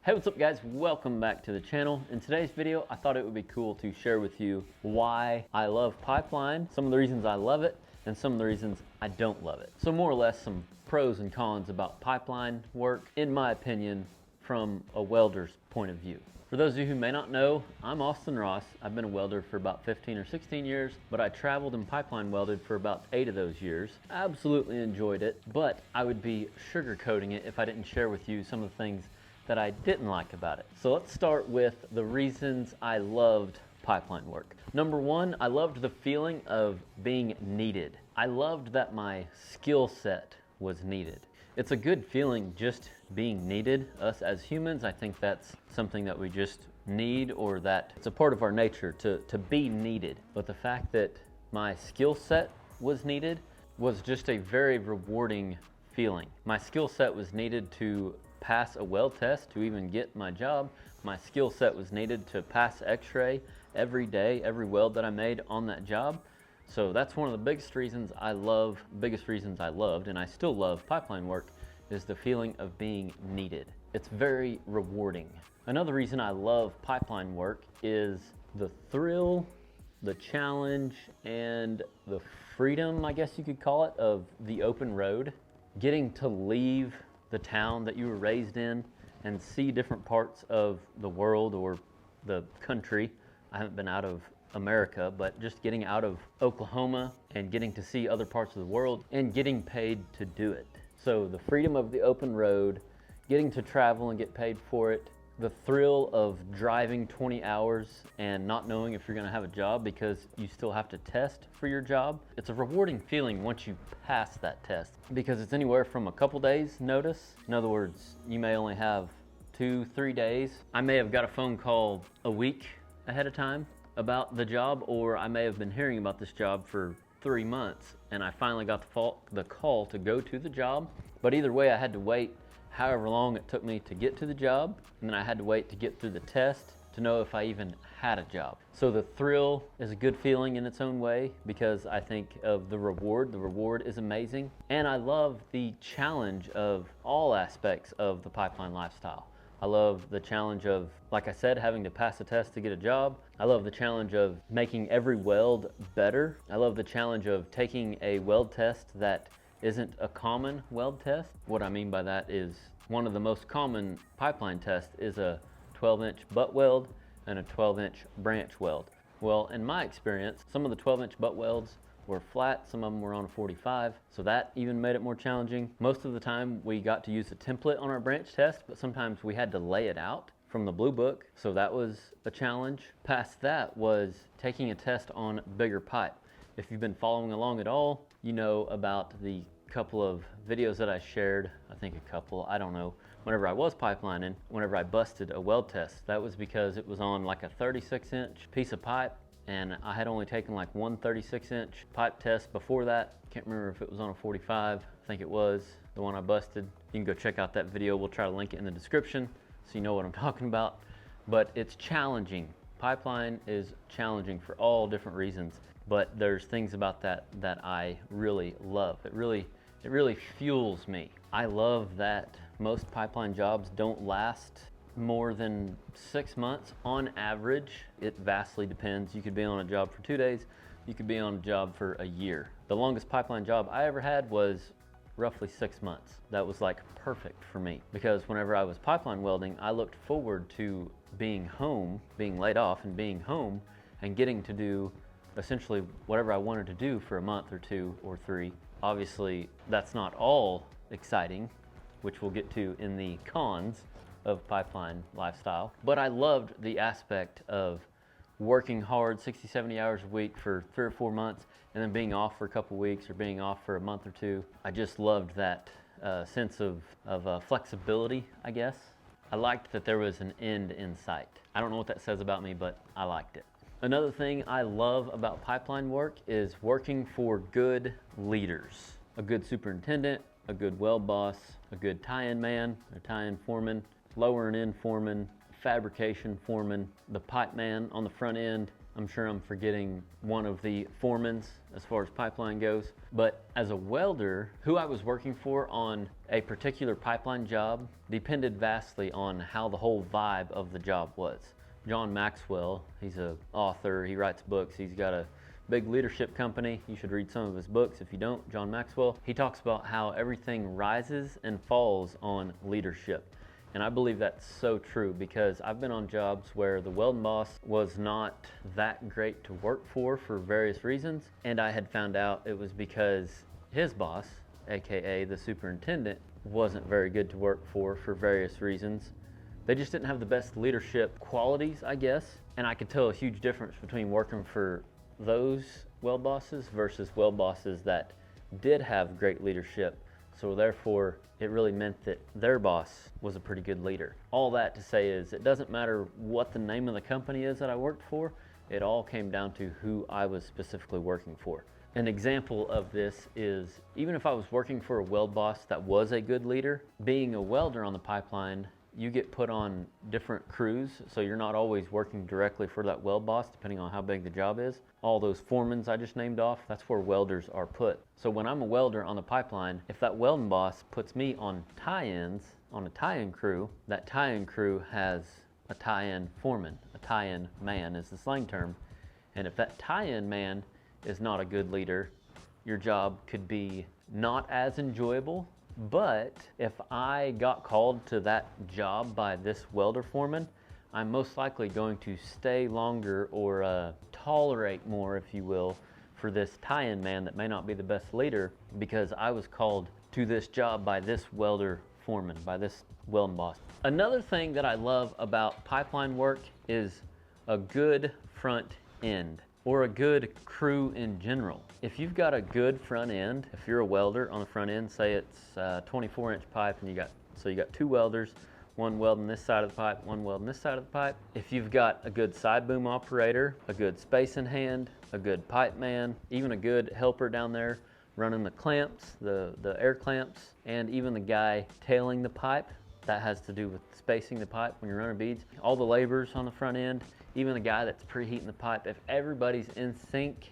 Hey, what's up guys? Welcome back to the channel. In today's video, I thought it would be cool to share with you why I love pipeline, some of the reasons I love it, and some of the reasons I don't love it. So more or less some pros and cons about pipeline work, in my opinion, from a welder's point of view. For those of you who may not know, I'm Austin Ross. I've been a welder for about 15 or 16 years, but I traveled and pipeline welded for about 8 of those years. I absolutely enjoyed it, but I would be sugarcoating it if I didn't share with you some of the things that I didn't like about it. So let's start with the reasons I loved pipeline work. Number one, I loved the feeling of being needed. I loved that my skill set was needed. It's a good feeling just being needed. Us as humans, I think that's something that we just need, or that it's a part of our nature to be needed. But the fact that my skill set was needed was just a very rewarding feeling. My skill set was needed to pass a weld test to even get my job. My skill set was needed to pass x-ray every day, every weld that I made on that job. So that's one of the biggest reasons I loved, and I still love pipeline work, is the feeling of being needed. It's very rewarding. Another reason I love pipeline work is the thrill, the challenge, and the freedom, I guess you could call it, of the open road. Getting to leave the town that you were raised in and see different parts of the world or the country. I haven't been out of America, but just getting out of Oklahoma and getting to see other parts of the world and getting paid to do it. So the freedom of the open road, getting to travel and get paid for it, the thrill of driving 20 hours and not knowing if you're gonna have a job because you still have to test for your job. It's a rewarding feeling once you pass that test, because it's anywhere from a couple days notice. In other words, you may only have 2-3 days. I may have got a phone call a week ahead of time about the job, or I may have been hearing about this job for 3 months and I finally got the call to go to the job. But either way, I had to wait however long it took me to get to the job, and then I had to wait to get through the test to know if I even had a job. So the thrill is a good feeling in its own way, because I think of the reward. The reward is amazing. And I love the challenge of all aspects of the pipeline lifestyle. I love the challenge of, like I said, having to pass a test to get a job. I love the challenge of making every weld better. I love the challenge of taking a weld test that isn't a common weld test. What I mean by that is, one of the most common pipeline tests is a 12-inch butt weld and a 12-inch branch weld. Well, in my experience, some of the 12-inch butt welds were flat, some of them were on a 45, so that even made it more challenging. Most of the time we got to use a template on our branch test, but sometimes we had to lay it out from the blue book, so that was a challenge. Past that was taking a test on bigger pipe. If you've been following along at all, you know about the couple of videos that I shared, I think a couple, I don't know, whenever I was pipelining, whenever I busted a weld test. That was because it was on like a 36-inch piece of pipe, and I had only taken like one 36-inch pipe test before that. Can't remember if it was on a 45, I think it was the one I busted. You can go check out that video. We'll try to link it in the description so you know what I'm talking about. But it's challenging. Pipeline is challenging for all different reasons, but there's things about that that I really love. It really fuels me. I love that most pipeline jobs don't last more than 6 months on average. It vastly depends. You could be on a job for 2 days, you could be on a job for a year. The longest pipeline job I ever had was roughly 6 months. That was like perfect for me, because whenever I was pipeline welding, I looked forward to being home, being laid off and being home and getting to do essentially whatever I wanted to do for a month or 2 or 3. Obviously, that's not all exciting, which we'll get to in the cons of pipeline lifestyle. But I loved the aspect of working hard 60-70 hours a week for 3 or 4 months and then being off for a couple weeks or being off for a month or 2. I just loved that sense of flexibility, I guess. I liked that there was an end in sight. I don't know what that says about me, but I liked it. Another thing I love about pipeline work is working for good leaders. A good superintendent, a good weld boss, a good tie-in man, a tie-in foreman, lower and in foreman, fabrication foreman, the pipe man on the front end. I'm sure I'm forgetting one of the foremans as far as pipeline goes. But as a welder, who I was working for on a particular pipeline job depended vastly on how the whole vibe of the job was. John Maxwell, he's an author, he writes books, he's got a big leadership company. You should read some of his books if you don't. John Maxwell, he talks about how everything rises and falls on leadership. And I believe that's so true, because I've been on jobs where the welding boss was not that great to work for various reasons, and I had found out it was because his boss, aka the superintendent, wasn't very good to work for various reasons. They just didn't have the best leadership qualities, I guess, and I could tell a huge difference between working for those weld bosses versus weld bosses that did have great leadership. So therefore, it really meant that their boss was a pretty good leader. All that to say is, it doesn't matter what the name of the company is that I worked for, it all came down to who I was specifically working for. An example of this is, even if I was working for a weld boss that was a good leader, being a welder on the pipeline, you get put on different crews, so you're not always working directly for that weld boss, depending on how big the job is. All those foremans I just named off, that's where welders are put. So when I'm a welder on the pipeline, if that welding boss puts me on tie-ins, on a tie-in crew, that tie-in crew has a tie-in foreman. A tie-in man is the slang term. And if that tie-in man is not a good leader, your job could be not as enjoyable. But if I got called to that job by this welder foreman, I'm most likely going to stay longer or tolerate more, if you will, for this tie-in man that may not be the best leader, because I was called to this job by this welder foreman, by this welding boss. Another thing that I love about pipeline work is a good front end, or a good crew in general. If you've got a good front end, if you're a welder on the front end, say it's 24-inch pipe, and you got two welders, one welding this side of the pipe, one welding this side of the pipe. If you've got a good side boom operator, a good spacing hand, a good pipe man, even a good helper down there running the clamps, the air clamps, and even the guy tailing the pipe, that has to do with spacing the pipe when you're running beads. All the laborers on the front end, even the guy that's preheating the pipe, if everybody's in sync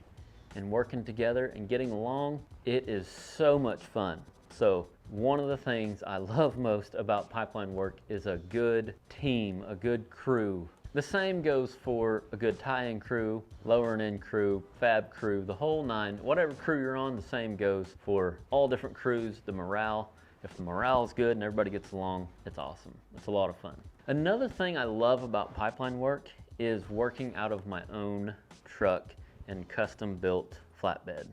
and working together and getting along, it is so much fun. So one of the things I love most about pipeline work is a good team, a good crew. The same goes for a good tie-in crew, lowering in crew, fab crew, the whole nine. Whatever crew you're on, the same goes for all different crews. The morale, if the morale is good and everybody gets along, it's awesome. It's a lot of fun. Another thing I love about pipeline work is working out of my own truck and custom built flatbed.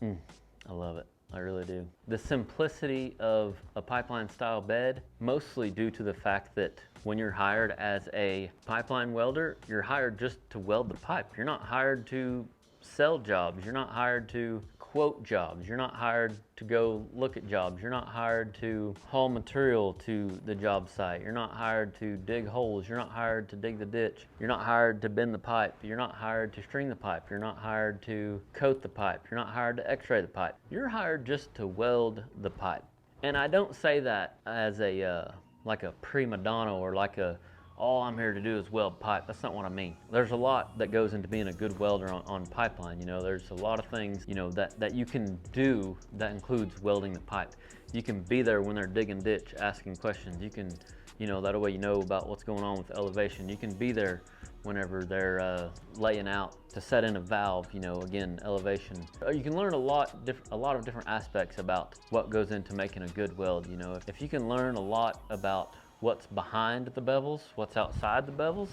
I love it. I really do. The simplicity of a pipeline style bed, mostly due to the fact that when you're hired as a pipeline welder, you're hired just to weld the pipe. You're not hired to sell jobs. You're not hired to quote jobs. You're not hired to go look at jobs. You're not hired to haul material to the job site. You're not hired to dig holes. You're not hired to dig the ditch. You're not hired to bend the pipe. You're not hired to string the pipe. You're not hired to coat the pipe. You're not hired to x-ray the pipe. You're hired just to weld the pipe. And I don't say that as a like a prima donna, or like a all I'm here to do is weld pipe. That's not what I mean. There's a lot that goes into being a good welder on pipeline. You know, there's a lot of things, you know, that you can do that includes welding the pipe. You can be there when they're digging ditch, asking questions. You can, you know, that way you know about what's going on with elevation. You can be there whenever they're laying out to set in a valve, you know, again, elevation. You can learn a lot of different aspects about what goes into making a good weld. You know, if you can learn a lot about what's behind the bevels, what's outside the bevels,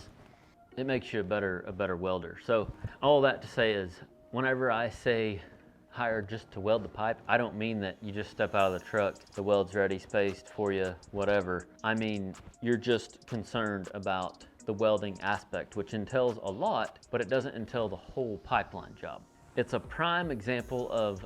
it makes you a better welder. So all that to say is, whenever I say hired just to weld the pipe, I don't mean that you just step out of the truck, the weld's ready, spaced for you, whatever. I mean, you're just concerned about the welding aspect, which entails a lot, but it doesn't entail the whole pipeline job. It's a prime example of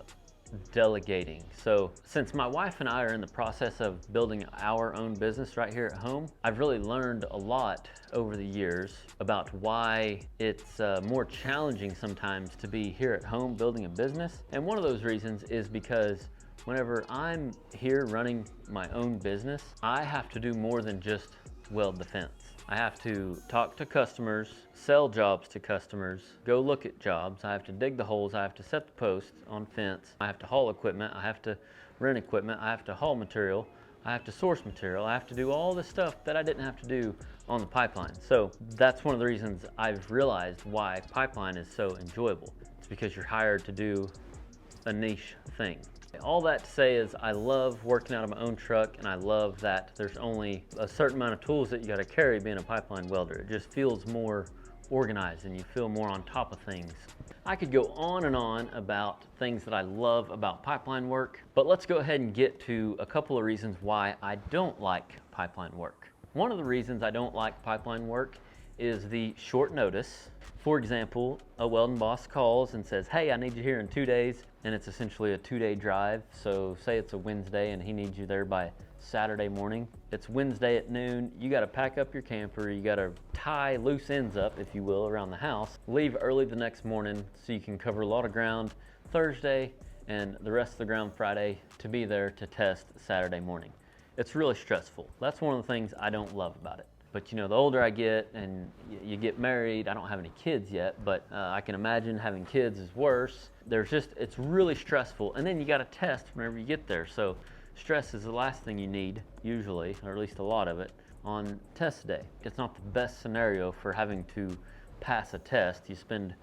delegating. So since my wife and I are in the process of building our own business right here at home, I've really learned a lot over the years about why it's more challenging sometimes to be here at home building a business. And one of those reasons is because whenever I'm here running my own business, I have to do more than just weld the fence. I have to talk to customers, sell jobs to customers, go look at jobs. I have to dig the holes. I have to set the posts on fence. I have to haul equipment. I have to rent equipment. I have to haul material. I have to source material. I have to do all this stuff that I didn't have to do on the pipeline. So that's one of the reasons I've realized why pipeline is so enjoyable. It's because you're hired to do a niche thing. All that to say is I love working out of my own truck, and I love that there's only a certain amount of tools that you got to carry being a pipeline welder. It just feels more organized and you feel more on top of things. I could go on and on about things that I love about pipeline work, but let's go ahead and get to a couple of reasons why I don't like pipeline work. One of the reasons I don't like pipeline work is the short notice. For example, a welding boss calls and says, hey, I need you here in 2 days, and it's essentially a 2-day drive. So say it's a Wednesday and he needs you there by Saturday morning. It's Wednesday at noon. You got to pack up your camper. You got to tie loose ends up, if you will, around the house. Leave early the next morning so you can cover a lot of ground Thursday and the rest of the ground Friday to be there to test Saturday morning. It's really stressful. That's one of the things I don't love about it. But you know, the older I get and you get married, I don't have any kids yet, but I can imagine having kids is worse. It's really stressful. And then you got to test whenever you get there. So stress is the last thing you need, usually, or at least a lot of it, on test day. It's not the best scenario for having to pass a test. You spend,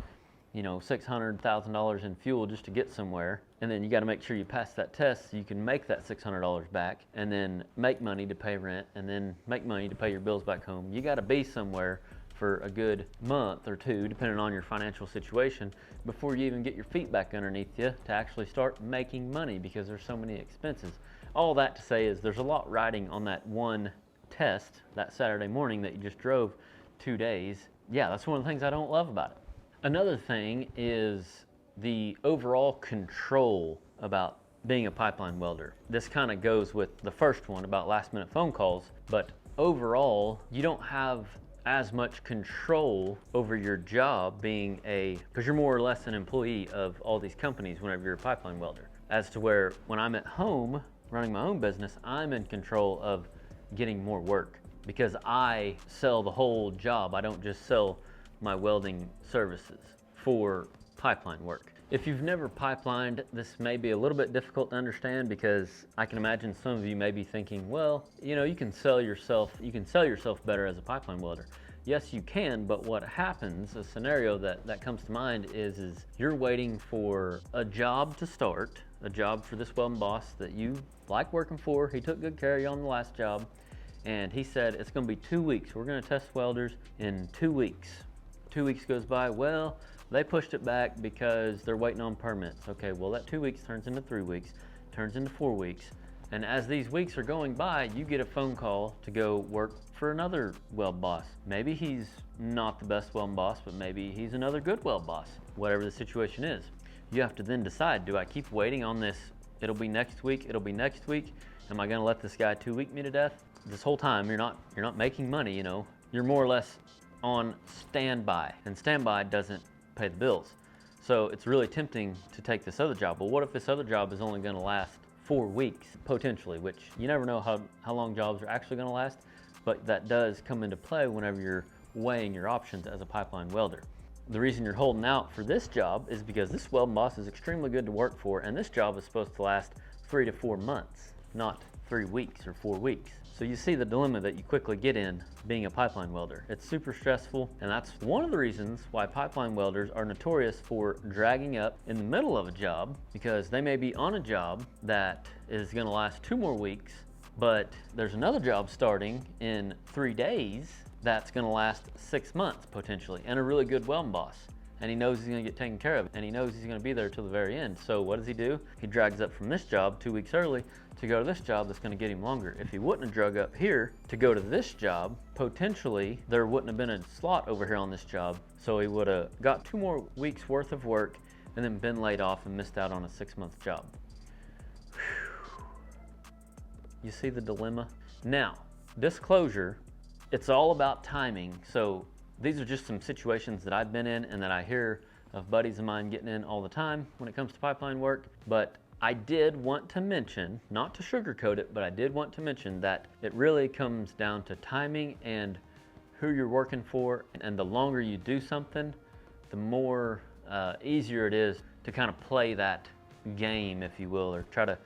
you know, $600,000 in fuel just to get somewhere, and then you got to make sure you pass that test so you can make that $600 back, and then make money to pay rent, and then make money to pay your bills back home. You got to be somewhere for a good month or two, depending on your financial situation, before you even get your feet back underneath you to actually start making money, because there's so many expenses. All that to say is there's a lot riding on that one test, that Saturday morning that you just drove 2 days. Yeah, that's one of the things I don't love about it. Another thing is the overall control about being a pipeline welder. This kind of goes with the first one about last minute phone calls, but overall, you don't have as much control over your job because you're more or less an employee of all these companies whenever you're a pipeline welder. As to where when I'm at home running my own business, I'm in control of getting more work because I sell the whole job. I don't just sell my welding services for pipeline work. If you've never pipelined, this may be a little bit difficult to understand, because I can imagine some of you may be thinking, well, you know, you can sell yourself better as a pipeline welder. Yes, you can, but what happens, a scenario that comes to mind is you're waiting for a job to start, a job for this welding boss that you like working for. He took good care of you on the last job, and he said, it's gonna be 2 weeks. We're gonna test welders in 2 weeks. 2 weeks goes by, well, they pushed it back because they're waiting on permits. Okay, well that 2 weeks turns into 3 weeks, turns into 4 weeks. And as these weeks are going by, you get a phone call to go work for another weld boss. Maybe he's not the best weld boss, but maybe he's another good weld boss, whatever the situation is. You have to then decide, do I keep waiting on this? It'll be next week, it'll be next week. Am I gonna let this guy 2 week me to death? This whole time, you're not making money, you know. You're more or less on standby, and standby doesn't pay the bills. So it's really tempting to take this other job. Well, what if this other job is only gonna last 4 weeks, potentially, which you never know how long jobs are actually gonna last, but that does come into play whenever you're weighing your options as a pipeline welder. The reason you're holding out for this job is because this welding boss is extremely good to work for, and this job is supposed to last 3 to 4 months, not 3 weeks or 4 weeks. So you see the dilemma that you quickly get in being a pipeline welder. It's super stressful, and that's one of the reasons why pipeline welders are notorious for dragging up in the middle of a job, because they may be on a job that is gonna last 2 more weeks, but there's another job starting in 3 days that's gonna last 6 months potentially, and a really good welding boss. And he knows he's gonna get taken care of, and he knows he's gonna be there till the very end. So what does he do? He drags up from this job 2 weeks early to go to this job that's gonna get him longer. If he wouldn't have drug up here to go to this job, potentially there wouldn't have been a slot over here on this job. So he would have got 2 more weeks worth of work and then been laid off and missed out on a 6-month job. Whew. You see the dilemma? Now, disclosure, it's all about timing. So these are just some situations that I've been in and that I hear of buddies of mine getting in all the time when it comes to pipeline work. But I did want to mention, not to sugarcoat it, but I did want to mention that it really comes down to timing and who you're working for, and the longer you do something, the more easier it is to kind of play that game, if you will, or try to,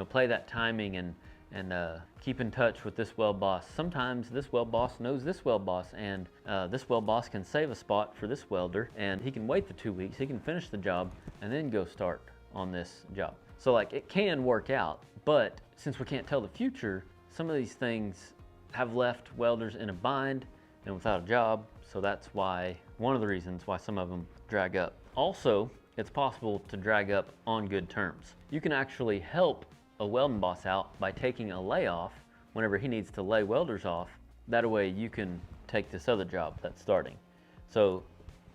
play that timing and keep in touch with this weld boss. Sometimes this weld boss knows this weld boss, and this weld boss can save a spot for this welder, and he can wait the 2 weeks, he can finish the job, and then go start on this job. So like, it can work out, but since we can't tell the future, some of these things have left welders in a bind and without a job. So that's why, one of the reasons why some of them drag up. Also, it's possible to drag up on good terms. You can actually help a welding boss out by taking a layoff whenever he needs to lay welders off. That way you can take this other job that's starting. So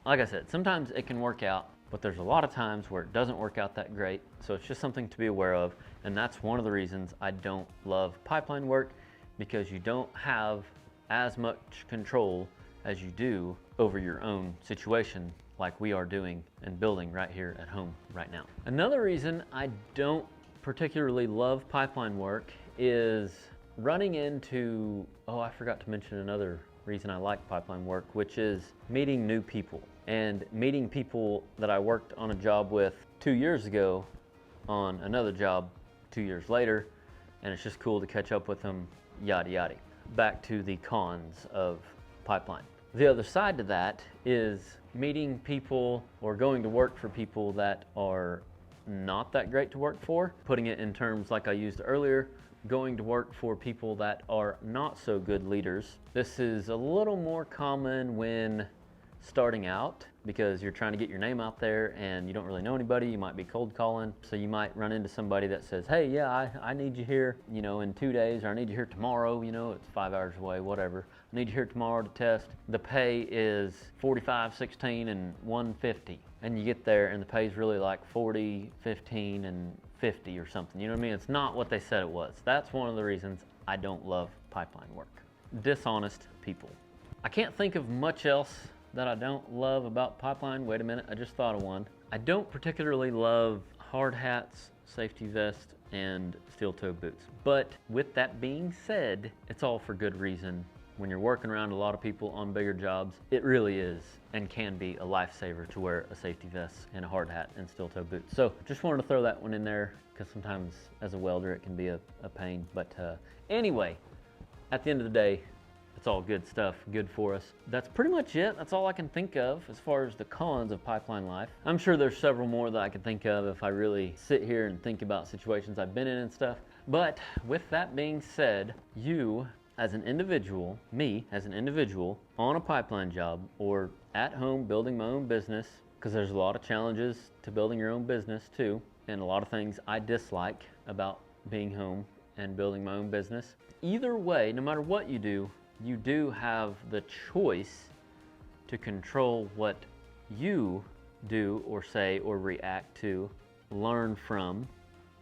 like I said, sometimes it can work out, but there's a lot of times where it doesn't work out that great. So it's just something to be aware of. And that's one of the reasons I don't love pipeline work, because you don't have as much control as you do over your own situation, like we are doing and building right here at home right now. Another reason I don't particularly love pipeline work is running into, oh, I forgot to mention another reason I like pipeline work, which is meeting new people. And meeting people that I worked on a job with 2 years ago on another job 2 years later, and it's just cool to catch up with them, yada yada. Back to the cons of pipeline. The other side to that is meeting people or going to work for people that are not that great to work for. Putting it in terms like I used earlier, going to work for people that are not so good leaders. This is a little more common when starting out, because you're trying to get your name out there and you don't really know anybody. You might be cold calling, so you might run into somebody that says, hey, yeah, I need you here, in 2 days, or I need you here tomorrow, it's 5 hours away, whatever. I need you here tomorrow to test. The pay is 45, 16, and 150. And you get there and the pay is really like 40, 15, and 50 or something. You know what I mean? It's not what they said it was. That's one of the reasons I don't love pipeline work. Dishonest people. I can't think of much else that I don't love about pipeline. Wait a minute, I just thought of one. I don't particularly love hard hats, safety vest, and steel toe boots. But with that being said, it's all for good reason. When you're working around a lot of people on bigger jobs, it really is and can be a lifesaver to wear a safety vest and a hard hat and steel toe boots. So just wanted to throw that one in there, because sometimes as a welder it can be a pain. But anyway, at the end of the day, it's all good stuff, good for us. That's pretty much it. That's all I can think of as far as the cons of pipeline life. I'm sure there's several more that I can think of if I really sit here and think about situations I've been in and stuff. But with that being said, you as an individual, me as an individual on a pipeline job or at home building my own business, because there's a lot of challenges to building your own business too, and a lot of things I dislike about being home and building my own business. Either way, no matter what you do have the choice to control what you do or say or react to, learn from.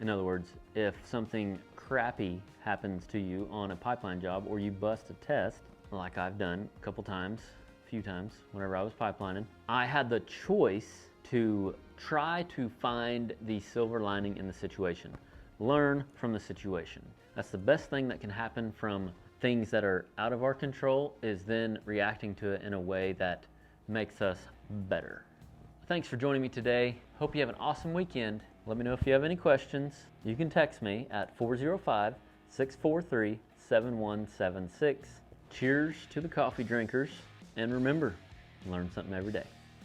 In other words, if something crappy happens to you on a pipeline job, or you bust a test, like I've done a couple times, a few times whenever I was pipelining, I had the choice to try to find the silver lining in the situation. Learn from the situation. That's the best thing that can happen from things that are out of our control, is then reacting to it in a way that makes us better. Thanks for joining me today. Hope you have an awesome weekend. Let me know if you have any questions. You can text me at 405-643-7176. Cheers to the coffee drinkers, and remember, learn something every day.